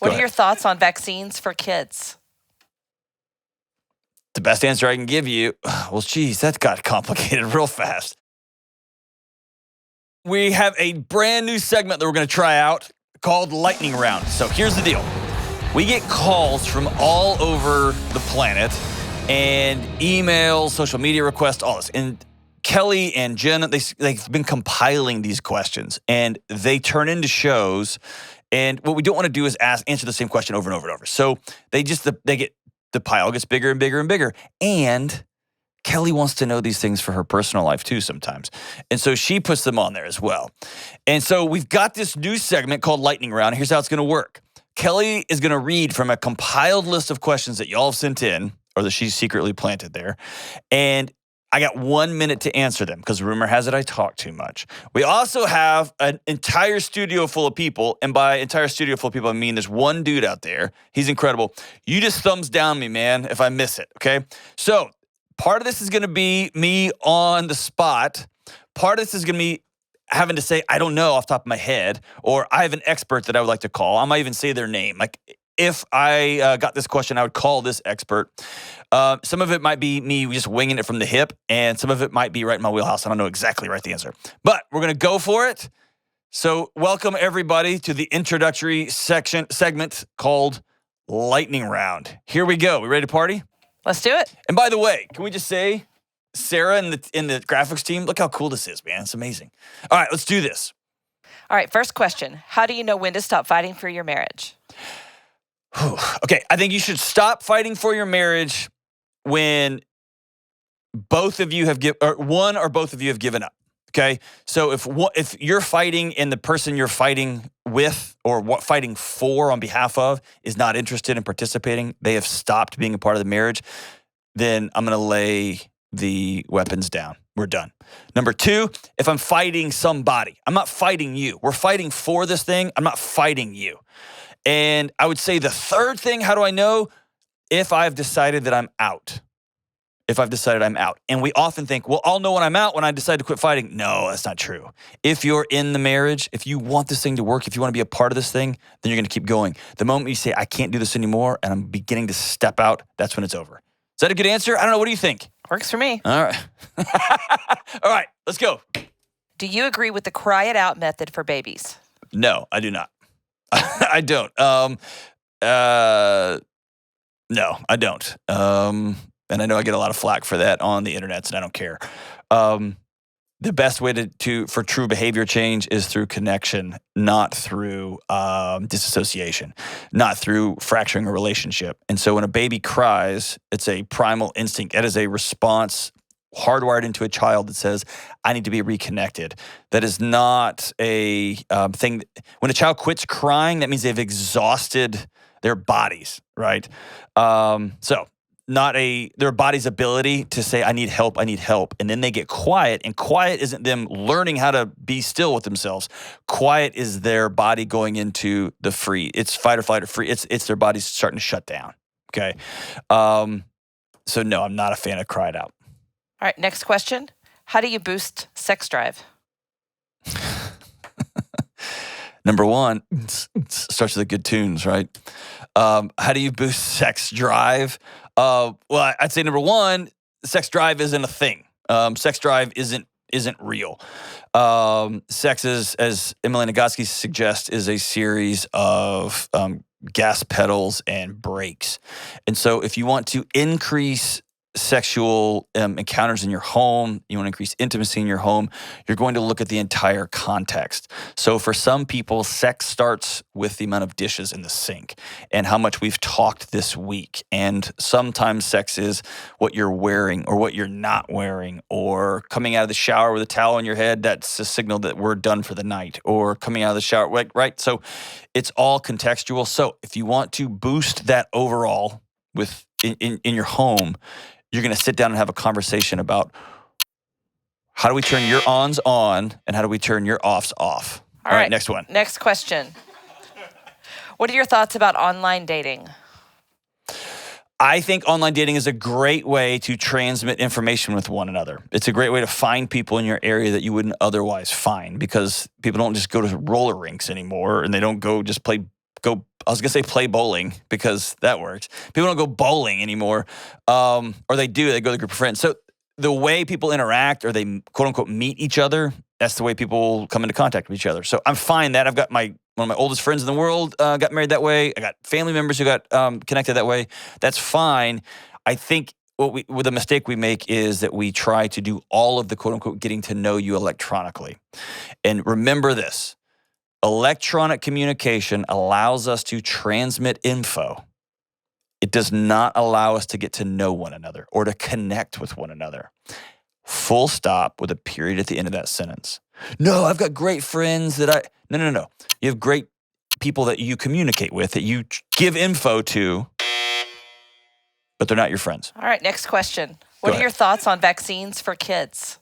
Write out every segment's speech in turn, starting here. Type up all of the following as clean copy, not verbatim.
What are your thoughts on vaccines for kids? The best answer I can give you, well, geez, that got complicated real fast. We have a brand new segment that we're going to try out called Lightning Round. So here's the deal. We get calls from all over the planet and emails, social media requests, all this. And Kelly and Jen, they've been compiling these questions, and they turn into shows. And what we don't want to do is answer the same question over and over and over. So the pile gets bigger and bigger and bigger. And Kelly wants to know these things for her personal life too sometimes. And so she puts them on there as well. And so we've got this new segment called Lightning Round. Here's how it's going to work. Kelly is going to read from a compiled list of questions that y'all have sent in, or that she's secretly planted there. And I got 1 minute to answer them because rumor has it I talk too much. We also have an entire studio full of people. And by entire studio full of people, I mean there's one dude out there. He's incredible. You just thumbs down me, man, if I miss it, okay? So part of this is going to be me on the spot. Part of this is going to be having to say, I don't know off the top of my head, or I have an expert that I would like to call. I might even say their name. Like if I got this question, I would call this expert. Some of it might be me just winging it from the hip, and some of it might be right in my wheelhouse. I don't know exactly the answer, but we're going to go for it. So welcome everybody to the introductory segment called Lightning Round. Here we go. We ready to party? Let's do it. And by the way, can we just say, Sarah in the graphics team, look how cool this is, man. It's amazing. All right, let's do this. All right, first question. How do you know when to stop fighting for your marriage? Okay, I think you should stop fighting for your marriage when both of you have one or both of you have given up. Okay, so if you're fighting and the person you're fighting with or fighting for on behalf of is not interested in participating, they have stopped being a part of the marriage, then I'm going to lay the weapons down. We're done. Number two, if I'm fighting somebody, I'm not fighting you. We're fighting for this thing. I'm not fighting you. And I would say the third thing, how do I know? If I've decided that I'm out. If I've decided I'm out. And we often think, well, I'll know when I'm out when I decide to quit fighting. No, that's not true. If you're in the marriage, if you want this thing to work, if you want to be a part of this thing, then you're going to keep going. The moment you say, I can't do this anymore, and I'm beginning to step out, that's when it's over. Is that a good answer? I don't know. What do you think? Works for me. All right. All right, let's go. Do you agree with the cry it out method for babies? No, I do not. I don't. No, I don't. And I know I get a lot of flack for that on the internet, and I don't care. The best way for true behavior change is through connection, not through disassociation, not through fracturing a relationship. And so when a baby cries, it's a primal instinct. That is a response hardwired into a child that says, I need to be reconnected. That is not a thing. When a child quits crying, that means they've exhausted their bodies, right? So not their body's ability to say, I need help, and then they get quiet, and quiet isn't them learning how to be still with themselves. Quiet is their body going into the free. It's fight or flight or free. It's their body's starting to shut down, okay? So no, I'm not a fan of cry it out. All right, next question. How do you boost sex drive? Number one, starts with the good tunes, right? How do you boost sex drive? Well, I'd say number one, sex drive isn't a thing. Sex drive isn't real. Sex is, as Emily Nagoski suggests, is a series of gas pedals and brakes. And so if you want to increase sexual encounters in your home, you want to increase intimacy in your home, you're going to look at the entire context. So for some people, sex starts with the amount of dishes in the sink and how much we've talked this week. And sometimes sex is what you're wearing or what you're not wearing, or coming out of the shower with a towel on your head, that's a signal that we're done for the night, or coming out of the shower, right? So it's all contextual. So if you want to boost that overall in your home, you're going to sit down and have a conversation about how do we turn your ons on and how do we turn your offs off. All right, next one. Next question. What are your thoughts about online dating? I think online dating is a great way to transmit information with one another. It's a great way to find people in your area that you wouldn't otherwise find, because people don't just go to roller rinks anymore, and they don't go just play go, I was going to say play bowling because that works. People don't go bowling anymore. Or they do, they go with a group of friends. So the way people interact or they quote unquote meet each other, that's the way people come into contact with each other. So I'm fine that I've got one of my oldest friends in the world got married that way. I got family members who got connected that way. That's fine. I think the mistake we make is that we try to do all of the quote unquote getting to know you electronically. And remember this, electronic communication allows us to transmit info. It does not allow us to get to know one another or to connect with one another. Full stop with a period at the end of that sentence. No, I've got great friends that No. You have great people that you communicate with, that you give info to, but they're not your friends. All right, next question. What are your thoughts on vaccines for kids?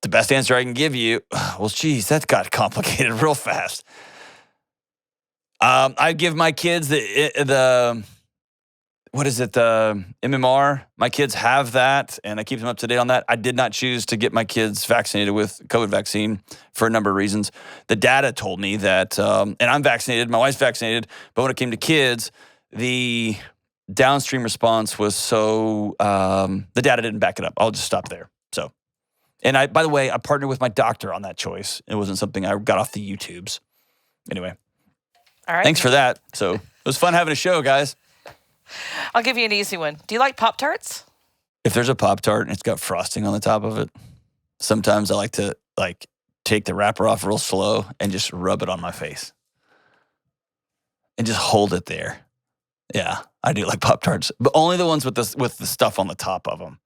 The best answer I can give you, well, geez, that got complicated real fast. I give my kids the MMR. My kids have that, and I keep them up to date on that. I did not choose to get my kids vaccinated with COVID vaccine for a number of reasons. The data told me that, and I'm vaccinated, my wife's vaccinated, but when it came to kids, the downstream response was so, the data didn't back it up. I'll just stop there. So, and by the way, I partnered with my doctor on that choice. It wasn't something I got off the YouTubes. Anyway. All right. Thanks for that. So it was fun having a show, guys. I'll give you an easy one. Do you like Pop-Tarts? If there's a Pop-Tart and it's got frosting on the top of it, sometimes I like to take the wrapper off real slow and just rub it on my face. And just hold it there. Yeah, I do like Pop-Tarts, but only the ones with the stuff on the top of them.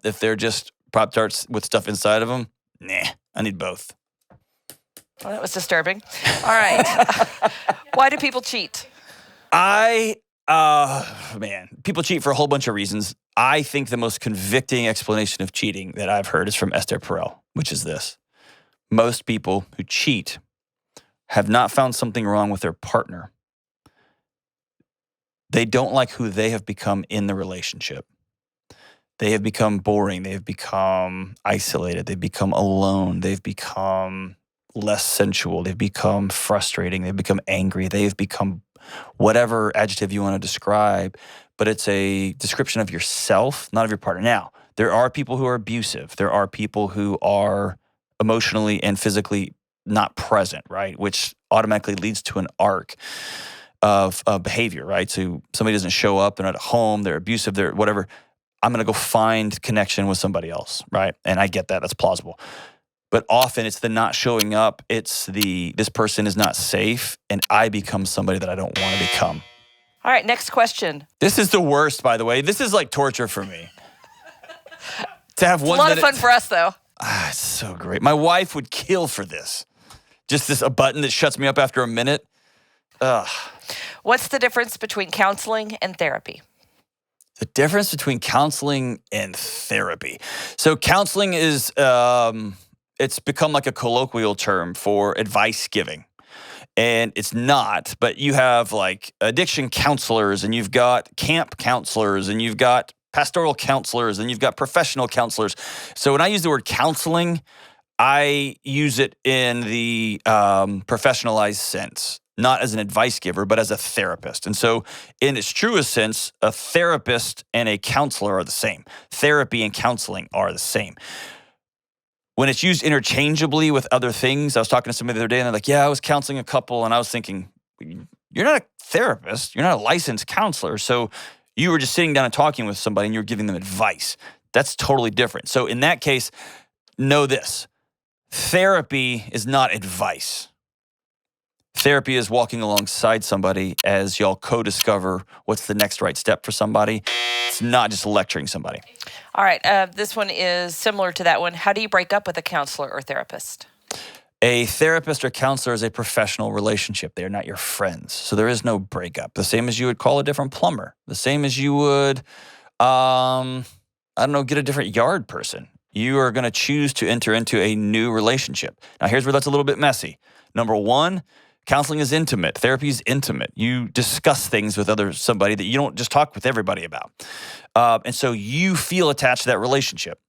If they're just Pop-Tarts with stuff inside of them, nah, I need both. Well, that was disturbing. All right. Why do people cheat? People cheat for a whole bunch of reasons. I think the most convicting explanation of cheating that I've heard is from Esther Perel, which is this. Most people who cheat have not found something wrong with their partner. They don't like who they have become in the relationship. They have become boring. They have become isolated. They've become alone. They've become less sensual. They've become frustrating. They've become angry. They've become whatever adjective you want to describe, but it's a description of yourself, not of your partner. Now, there are people who are abusive. There are people who are emotionally and physically not present, right? Which automatically leads to an arc of behavior, right? So somebody doesn't show up, they're not at home, they're abusive, they're whatever. I'm going to go find connection with somebody else, right? And I get that. That's plausible. But often it's the not showing up. It's this person is not safe, and I become somebody that I don't want to become. All right, next question. This is the worst, by the way. This is like torture for me. To have 1 minute. A lot of fun for us, though. It's so great. My wife would kill for this. Just a button that shuts me up after a minute. Ugh. What's the difference between counseling and therapy? The difference between counseling and therapy. So counseling is... it's become like a colloquial term for advice giving. And it's not, but you have like addiction counselors, and you've got camp counselors, and you've got pastoral counselors, and you've got professional counselors. So when I use the word counseling, I use it in the professionalized sense, not as an advice giver, but as a therapist. And so in its truest sense, a therapist and a counselor are the same. Therapy and counseling are the same. When it's used interchangeably with other things, I was talking to somebody the other day, and they're like, yeah, I was counseling a couple, and I was thinking, you're not a therapist. You're not a licensed counselor. So you were just sitting down and talking with somebody, and you were giving them advice. That's totally different. So in that case, know this. Therapy is not advice. Therapy is walking alongside somebody as y'all co-discover what's the next right step for somebody. It's not just lecturing somebody. All right. This one is similar to that one. How do you break up with a counselor or therapist? A therapist or counselor is a professional relationship. They are not your friends. So there is no breakup. The same as you would call a different plumber. The same as you would, get a different yard person. You are going to choose to enter into a new relationship. Now, here's where that's a little bit messy. Number one, counseling is intimate. Therapy is intimate. You discuss things with somebody that you don't just talk with everybody about. And so you feel attached to that relationship.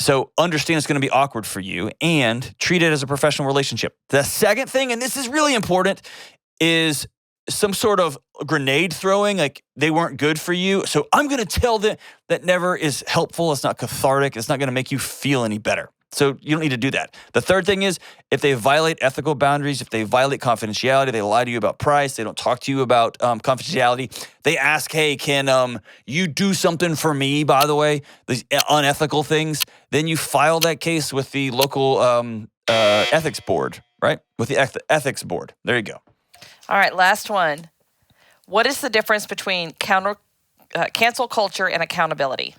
So understand it's going to be awkward for you and treat it as a professional relationship. The second thing, and this is really important, is some sort of grenade throwing, like they weren't good for you. So I'm going to tell them that never is helpful. It's not cathartic. It's not going to make you feel any better. So you don't need to do that. The third thing is if they violate ethical boundaries, if they violate confidentiality, they lie to you about price, they don't talk to you about confidentiality, they ask, hey, can you do something for me, by the way, these unethical things, then you file that case with the local ethics board, right? With the ethics board. There you go. All right, last one. What is the difference between cancel culture and accountability?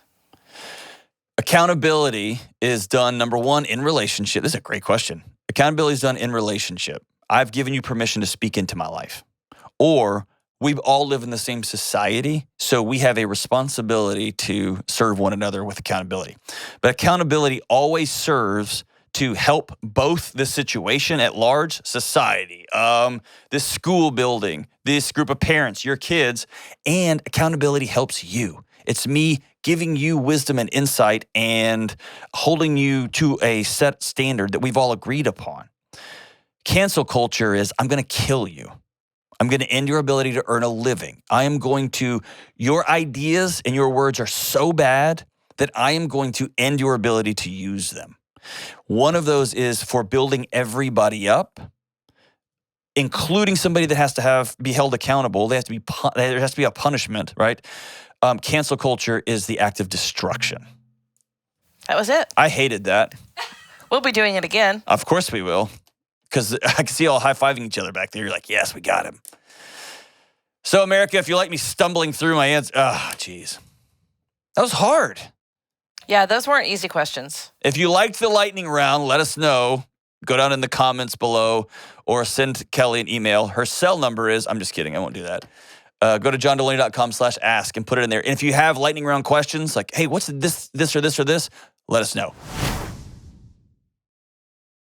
Accountability is done, number one, in relationship. This is a great question. Accountability is done in relationship. I've given you permission to speak into my life. Or we all live in the same society, so we have a responsibility to serve one another with accountability. But accountability always serves to help both the situation at large, society, this school building, this group of parents, your kids, and accountability helps you. It's me giving you wisdom and insight and holding you to a set standard that we've all agreed upon. Cancel culture is, I'm going to kill you. I'm going to end your ability to earn a living. Your ideas and your words are so bad that I am going to end your ability to use them. One of those is for building everybody up, including somebody that has to be held accountable. There has to be a punishment, right? Cancel culture is the act of destruction. That was it. I hated that. We'll be doing it again. Of course we will, because I can see all high-fiving each other back there. You're like, yes, we got him. So, America, if you like me stumbling through my answer, geez. That was hard. Yeah, those weren't easy questions. If you liked the lightning round, let us know. Go down in the comments below or send Kelly an email. Her cell number is, I'm just kidding, I won't do that. Go to johndelony.com/ask and put it in there. And if you have lightning round questions like, hey, what's this or this or this, let us know.